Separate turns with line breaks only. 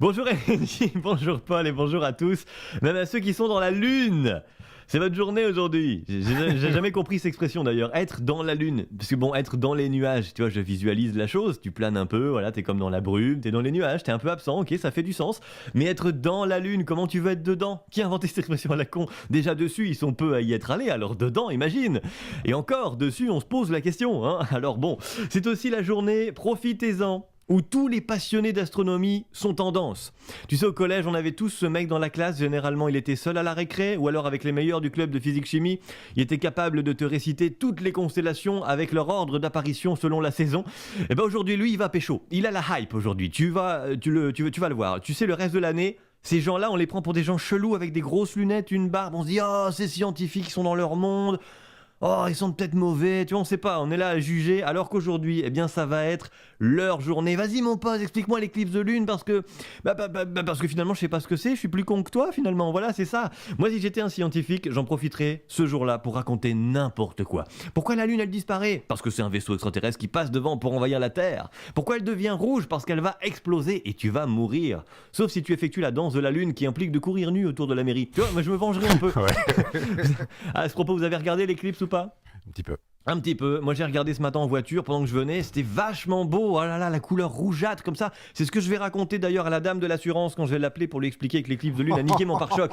Bonjour Angie, bonjour Paul et bonjour à tous, même à ceux qui sont dans la lune. C'est votre journée aujourd'hui. J'ai jamais compris cette expression d'ailleurs, être dans la lune. Parce que bon, être dans les nuages, tu vois, je visualise la chose, tu planes un peu, voilà, t'es comme dans la brume, t'es dans les nuages, t'es un peu absent, ok, ça fait du sens. Mais être dans la lune, comment tu veux être dedans? Qui a inventé cette expression à la con? Déjà dessus, ils sont peu à y être allés, alors dedans, imagine. Et encore, dessus, on se pose la question, hein. Alors bon, c'est aussi la journée, profitez-en, où tous les passionnés d'astronomie sont en danse. Tu sais, au collège, on avait tous ce mec dans la classe, généralement il était seul à la récré, ou alors avec les meilleurs du club de physique-chimie, il était capable de te réciter toutes les constellations avec leur ordre d'apparition selon la saison. Et ben aujourd'hui, lui, il va pécho. Il a la hype aujourd'hui, tu vas le voir. Tu sais, le reste de l'année, ces gens-là, on les prend pour des gens chelous avec des grosses lunettes, une barbe, on se dit « Oh, ces scientifiques, ils sont dans leur monde ». Oh, ils sont peut-être mauvais, tu vois, on sait pas, on est là à juger, alors qu'aujourd'hui, eh bien, ça va être leur journée. Vas-y, mon pote, explique-moi l'éclipse de lune, parce que finalement, je sais pas ce que c'est, je suis plus con que toi, finalement, voilà, c'est ça. Moi, si j'étais un scientifique, j'en profiterais ce jour-là pour raconter n'importe quoi. Pourquoi la lune, elle disparaît? Parce que c'est un vaisseau extraterrestre qui passe devant pour envahir la Terre. Pourquoi elle devient rouge? Parce qu'elle va exploser et tu vas mourir. Sauf si tu effectues la danse de la lune qui implique de courir nu autour de la mairie. Tu vois, moi, je me vengerai un peu. À ce propos, vous avez regardé l'éclipse ou pas?
Un petit peu.
Un petit peu. Moi j'ai regardé ce matin en voiture pendant que je venais, c'était vachement beau. Oh là là, la couleur rougeâtre comme ça. C'est ce que je vais raconter d'ailleurs à la dame de l'assurance quand je vais l'appeler pour lui expliquer que l'éclipse de lune a niqué mon pare-choc.